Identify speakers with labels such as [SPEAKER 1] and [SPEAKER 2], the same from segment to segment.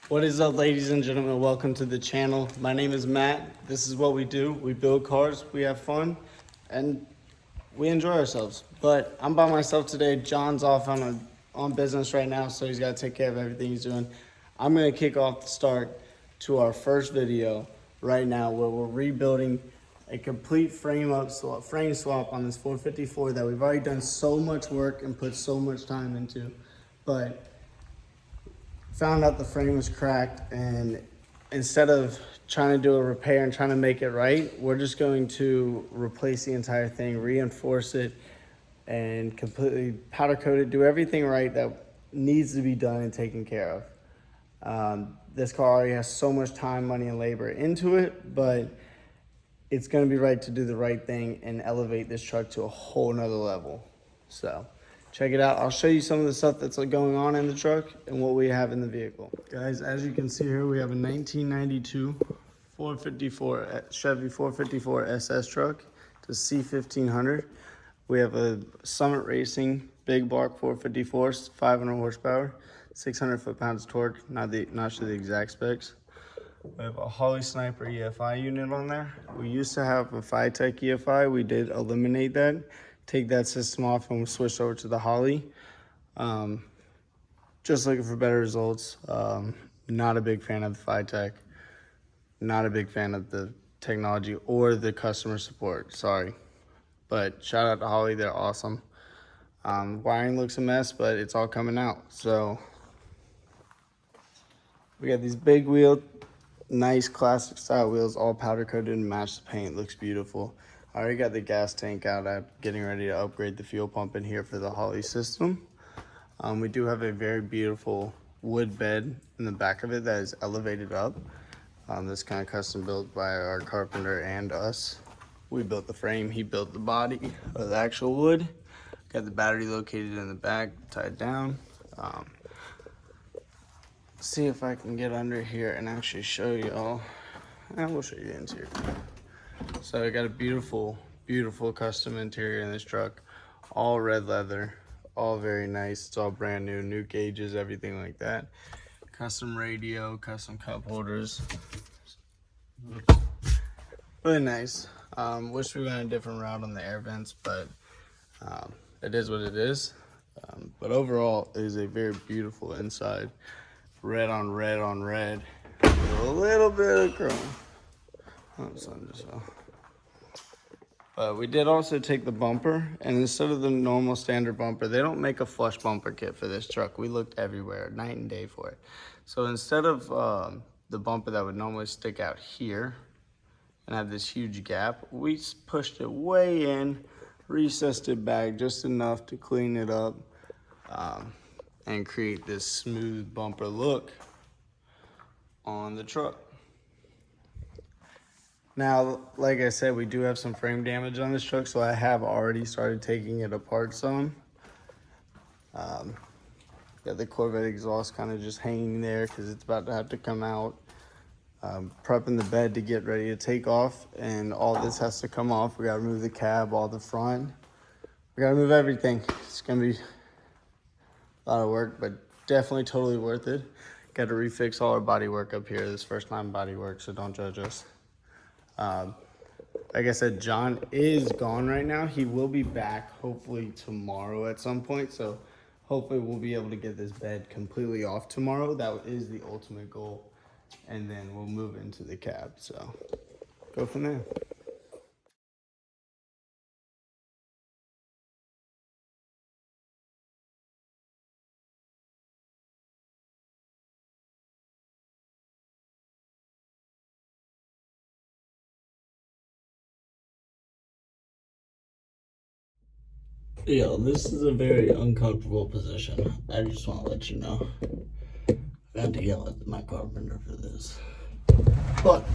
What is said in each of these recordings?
[SPEAKER 1] What is up, ladies and gentlemen? Welcome to the channel. My name is Matt. This is what we do. We build cars, we have fun, and we enjoy ourselves. But I'm by myself today. John's off on business right now, so he's got to take care of everything he's doing. I'm going to kick off the start to our first video right now, where we're rebuilding a complete frame swap on this 454 that we've already done so much work and put so much time into. But found out the frame was cracked, and instead of trying to do a repair and trying to make it right, we're just going to replace the entire thing, reinforce it, and completely powder coat it, do everything right that needs to be done and taken care of. This car already has so much time, money, and labor into it, but it's going to be right to do the right thing and elevate this truck to a whole nother level. So check it out. I'll show you some of the stuff that's going on in the truck and what we have in the vehicle. Guys, as you can see here, we have a 1992 Chevy 454 SS truck. It's a C1500. We have a Summit Racing Big Bark 454, 500 horsepower, 600 foot-pounds of torque. Not sure the exact specs. We have a Holley Sniper EFI unit on there. We used to have a Phytech EFI. We did eliminate that, take that system off, and we switched over to the Holley. Just looking for better results. Not a big fan of the Phytech. Not a big fan of the technology or the customer support, sorry. But shout out to Holley, they're awesome. Wiring looks a mess, but it's all coming out. So we got these big wheel, nice classic style wheels, all powder coated and match the paint. Looks beautiful. I already got the gas tank out. I'm getting ready to upgrade the fuel pump in here for the Holley system. We do have a very beautiful wood bed in the back of it that is elevated up. This kind of custom built by our carpenter and us. We built the frame, he built the body of the actual wood. Got the battery located in the back, tied down. See if I can get under here and actually show y'all. And we'll show you the interior. So I got a beautiful, beautiful custom interior in this truck. All red leather, all very nice. It's all brand new, new gauges, everything like that. Custom radio, custom cup holders. Really nice. Wish we went a different route on the air vents, but it is what it is. But overall, it is a very beautiful inside. Red on red on red. With a little bit of chrome. Oh, sun just fell. But we did also take the bumper, and instead of the normal standard bumper, they don't make a flush bumper kit for this truck. We looked everywhere, night and day for it. So instead of the bumper that would normally stick out here and have this huge gap, we pushed it way in, recessed it back just enough to clean it up and create this smooth bumper look on the truck. Now, like I said, we do have some frame damage on this truck, so I have already started taking it apart some. Got the Corvette exhaust kind of just hanging there because it's about to have to come out. Prepping the bed to get ready to take off, and all this has to come off. We gotta remove the cab, all the front. We gotta move everything. It's gonna be a lot of work, but definitely totally worth it. Got to refix all our body work up here. This first time body work, so don't judge us. Like I said, John is gone right now. He will be back hopefully tomorrow at some point, so hopefully we'll be able to get this bed completely off tomorrow. That is the ultimate goal, and then we'll move into the cab, so go from there. Yo, this is a very uncomfortable position. I just want to let you know. I had to yell at my carpenter for this. But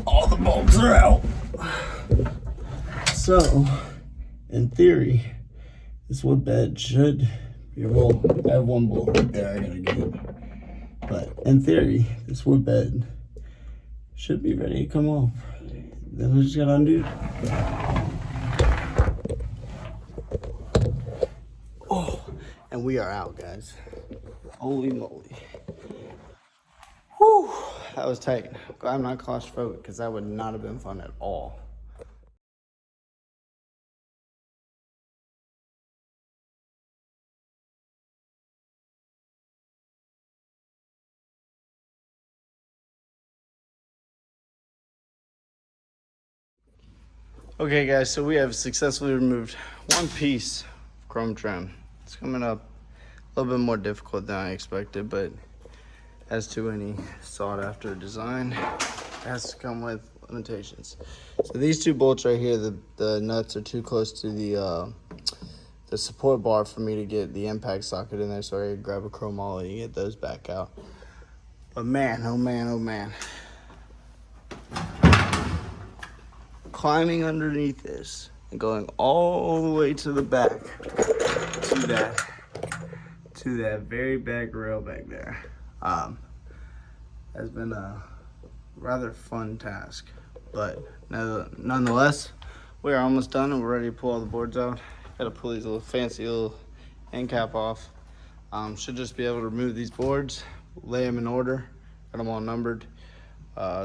[SPEAKER 1] all the bolts are out. So, in theory, this wood bed should be rolled. I have one bolt right there I gotta get. But in theory, this wood bed should be ready to come off. Then I just gotta undo it. Oh, and we are out, guys. Holy moly. Whew, that was tight. Glad I'm not claustrophobic because that would not have been fun at all. Okay guys, so we have successfully removed one piece of chrome trim. It's coming up a little bit more difficult than I expected, but as to any sought after design, it has to come with limitations. So these two bolts right here, the nuts are too close to the support bar for me to get the impact socket in there, so I gotta grab a chromoly and get those back out. But man, oh man, oh man. Climbing underneath this and going all the way to the back to that very back rail back there has been a rather fun task, but nonetheless we are almost done and we're ready to pull all the boards out. Gotta pull these little fancy little end cap off. Should just be able to remove these boards, lay them in order, got them all numbered.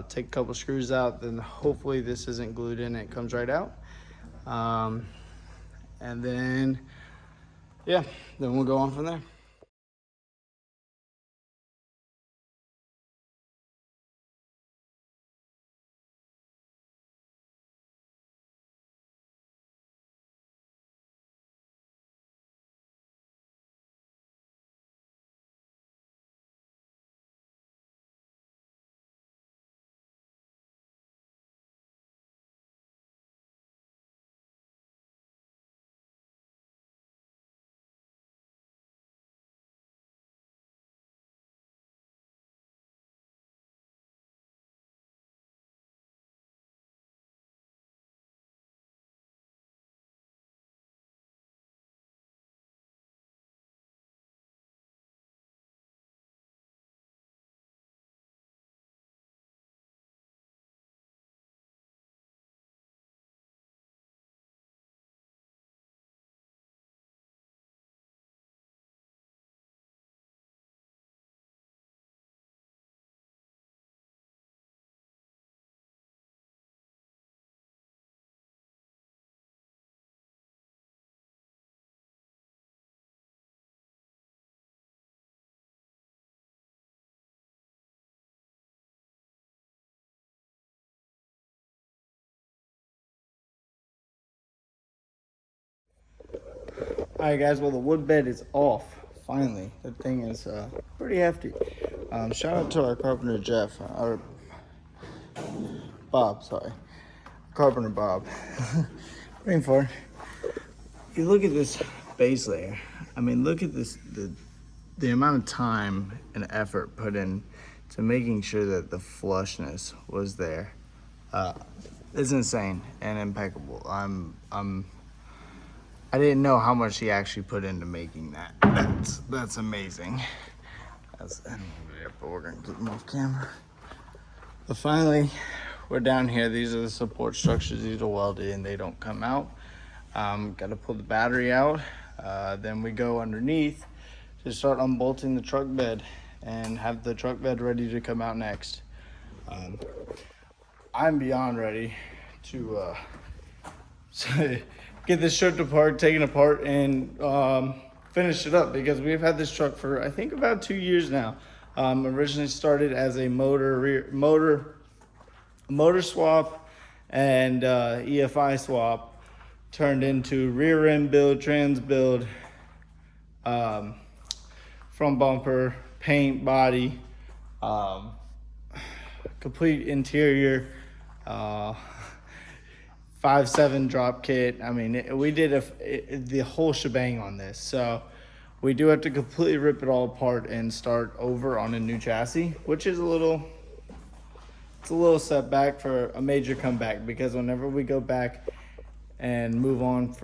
[SPEAKER 1] Take a couple screws out, then hopefully this isn't glued in, it comes right out. And then, yeah, then we'll go on from there. All right, guys. Well, the wood bed is off. Finally, that thing is pretty hefty. Shout out to our carpenter Jeff, or Bob. Sorry, carpenter Bob. Waiting for it. If you look at this base layer, I mean, look at this the amount of time and effort put in to making sure that the flushness was there. It's insane and impeccable. I didn't know how much he actually put into making that. That's amazing. But we're gonna keep them off camera. But finally, we're down here. These are the support structures. These are welded and they don't come out. Got to pull the battery out. Then we go underneath to start unbolting the truck bed and have the truck bed ready to come out next. I'm beyond ready to get this truck apart, take it apart, and finish it up, because we've had this truck for I think about 2 years now. Originally started as a motor swap and EFI swap, turned into rear end build, trans build, front bumper, paint, body, complete interior, 5.7 drop kit. I mean, we did the whole shebang on this. So we do have to completely rip it all apart and start over on a new chassis, which is a little setback for a major comeback, because whenever we go back and move on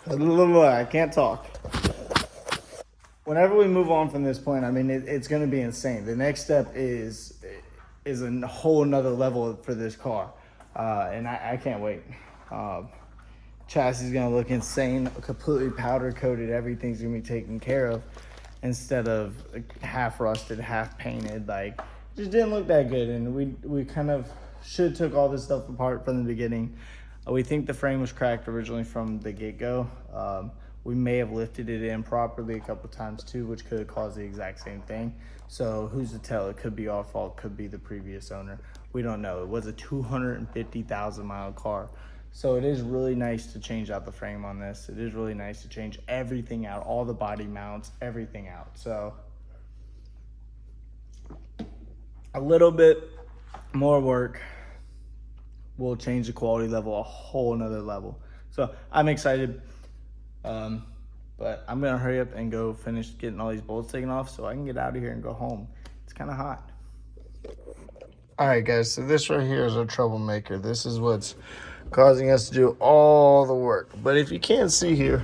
[SPEAKER 1] I can't talk. Whenever we move on from this point, I mean, it's going to be insane. The next step is a whole nother level for this car. And I can't wait. Chassis is gonna look insane, completely powder coated. Everything's gonna be taken care of.
[SPEAKER 2] instead of half rusted, half painted. Like, just didn't look that good, and we kind of should took all this stuff apart from the beginning. We think the frame was cracked originally from the get-go. We may have lifted it in properly a couple times too, which could have caused the exact same thing. So who's to tell? It could be our fault, could be the previous owner. We don't know. It was a 250,000 mile car. So it is really nice to change out the frame on this. It is really nice to change everything out, all the body mounts, everything out. So a little bit more work will change the quality level a whole nother level. So I'm excited. But I'm gonna hurry up and go finish getting all these bolts taken off so I can get out of here and go home. It's kind of hot.
[SPEAKER 1] All right, guys, so this right here is our troublemaker. This is what's causing us to do all the work. But if you can't see here,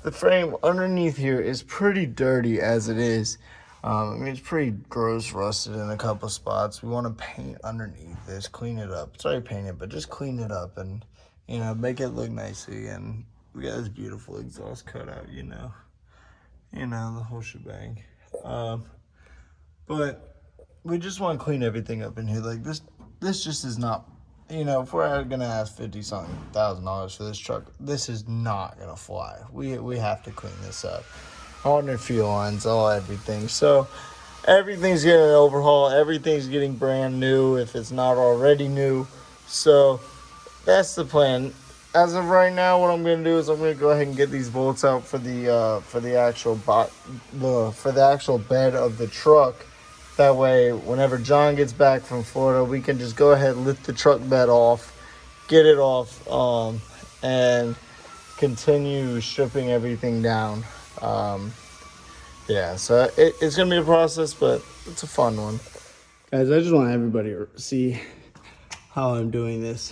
[SPEAKER 1] the frame underneath here is pretty dirty as it is. I mean, it's pretty gross, rusted in a couple spots. We want to paint underneath this, clean it up. It's already painted, but just clean it up and, you know, make it look nicely. And we got this beautiful exhaust cutout, you know, the whole shebang. But we just want to clean everything up in here. Like this just is not, you know, if we're gonna ask $50-something thousand for this truck, this is not gonna fly. We have to clean this up. Alternate fuel lines, everything. So everything's getting an overhaul. Everything's getting brand new if it's not already new. So that's the plan. As of right now, what I'm gonna do is I'm gonna go ahead and get these bolts out for the actual bed of the truck. That way, whenever John gets back from Florida, we can just go ahead and lift the truck bed off, get it off, and continue stripping everything down. Yeah, so it's gonna be a process, but it's a fun one. Guys, I just want everybody to see how I'm doing this.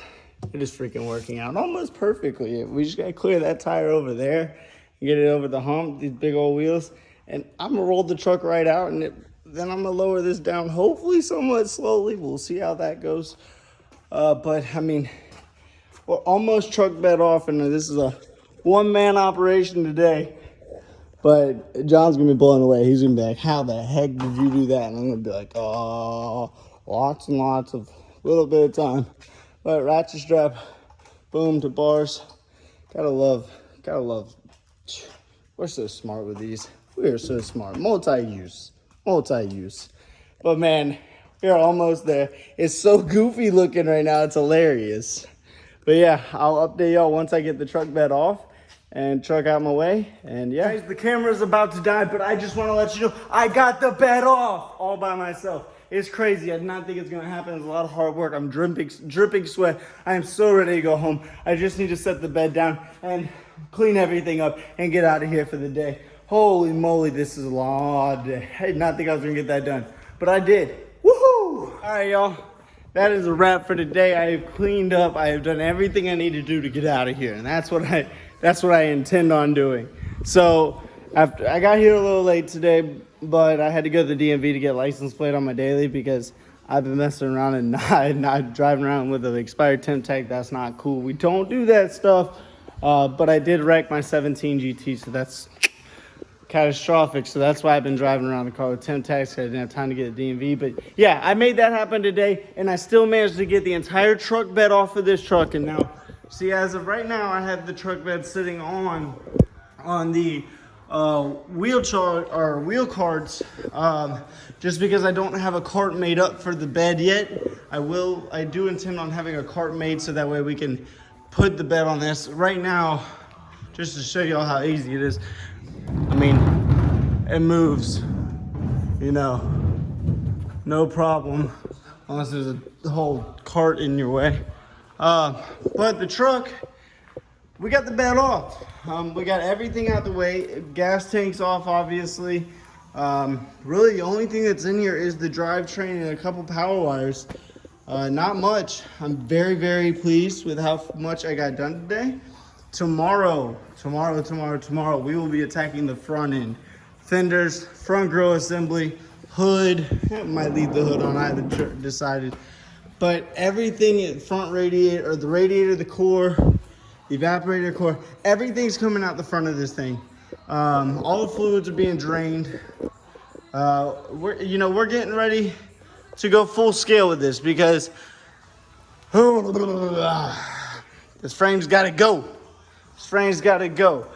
[SPEAKER 1] It is freaking working out almost perfectly. We just gotta clear that tire over there, get it over the hump, these big old wheels, and I'm gonna roll the truck right out, and then I'm gonna lower this down, hopefully somewhat slowly. We'll see how that goes. But I mean, we're almost truck bed off, and this is a one-man operation today. But John's gonna be blown away. He's gonna be like, how the heck did you do that? And I'm gonna be like, oh, lots and lots of little bit of time. But ratchet strap, boom to bars. Gotta love. We're so smart with these. We are so smart. Multi-use. But man, we're almost there. It's so goofy looking right now. It's hilarious. But yeah, I'll update y'all once I get the truck bed off and truck out my way. And yeah, guys, the camera's about to die, but I just want to let you know I got the bed off all by myself. It's crazy. I did not think it's gonna happen. It's a lot of hard work. I'm dripping sweat. I am so ready to go home. I just need to set the bed down and clean everything up and get out of here for the day. Holy moly, this is a long day. I did not think I was gonna get that done, but I did. Woohoo! All right, y'all. That is a wrap for today. I have cleaned up. I have done everything I need to do to get out of here, and that's what I intend on doing. So after I got here a little late today, but I had to go to the DMV to get license plate on my daily because I've been messing around and not driving around with an expired temp tag. That's not cool. We don't do that stuff. But I did wreck my 17 GT, so that's catastrophic. So that's why I've been driving around the car with temp tags because I didn't have time to get a DMV. But yeah, I made that happen today, and I still managed to get the entire truck bed off of this truck. And now, see, as of right now, I have the truck bed sitting on the wheel carts, just because I don't have a cart made up for the bed yet. I do intend on having a cart made so that way we can put the bed on this. Right now, just to show y'all how easy it is, I mean, it moves, you know, no problem, unless there's a whole cart in your way. But the truck, we got the bed off. We got everything out the way. Gas tank's off, obviously. Really, the only thing that's in here is the drivetrain and a couple power wires. Not much. I'm very, very pleased with how much I got done today. Tomorrow, we will be attacking the front end. Fenders, front grille assembly, hood. Might leave the hood on, I haven't decided. But everything, front radiator, or the radiator, the core, the evaporator core, everything's coming out the front of this thing. All the fluids are being drained. We're getting ready to go full scale with this because this frame's got to go. This frame's got to go.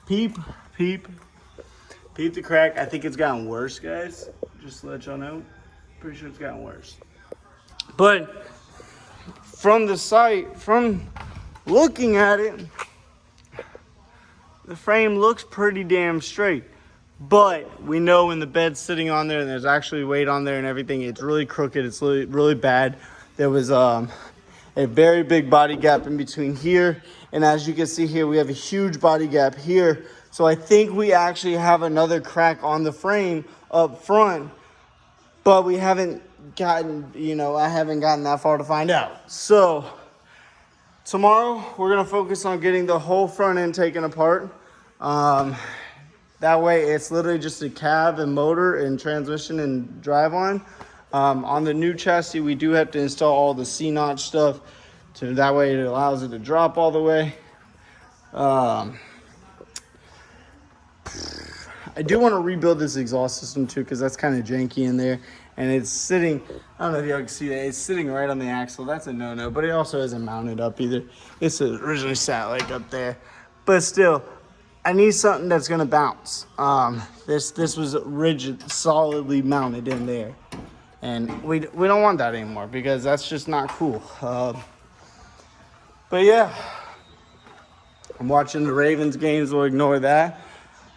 [SPEAKER 1] Peep the crack. I think it's gotten worse, guys. Just to let y'all know. Pretty sure it's gotten worse. But from the site, from looking at it, the frame looks pretty damn straight. But we know when the bed's sitting on there and there's actually weight on there and everything, it's really crooked. It's really, really bad. There was a very big body gap in between here. And as you can see here, we have a huge body gap here. So I think we actually have another crack on the frame up front. But we haven't gotten, I haven't gotten that far to find out. So tomorrow, we're going to focus on getting the whole front end taken apart. That way, it's literally just a cab and motor and transmission and drive on. On the new chassis, we do have to install all the C-notch stuff. So that way, it allows it to drop all the way. I do want to rebuild this exhaust system too, because that's kind of janky in there. And it's sitting, I don't know if y'all can see that, it's sitting right on the axle. That's a no-no, but it also isn't mounted up either. This originally sat like up there. But still, I need something that's gonna bounce. This was rigid, solidly mounted in there. And we don't want that anymore because that's just not cool. But yeah, I'm watching the Ravens games, we'll ignore that.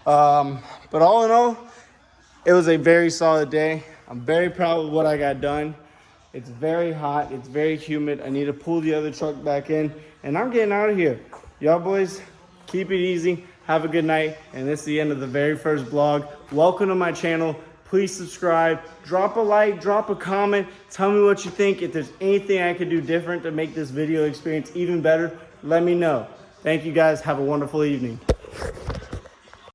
[SPEAKER 1] But all in all, it was a very solid day. I'm very proud of what I got done. It's very hot, it's very humid. I need to pull the other truck back in and I'm getting out of here. Y'all boys, keep it easy. Have a good night. And this is the end of the very first vlog. Welcome to my channel. Please subscribe, drop a like, drop a comment. Tell me what you think. If there's anything I could do different to make this video experience even better, let me know. Thank you guys. Have a wonderful evening.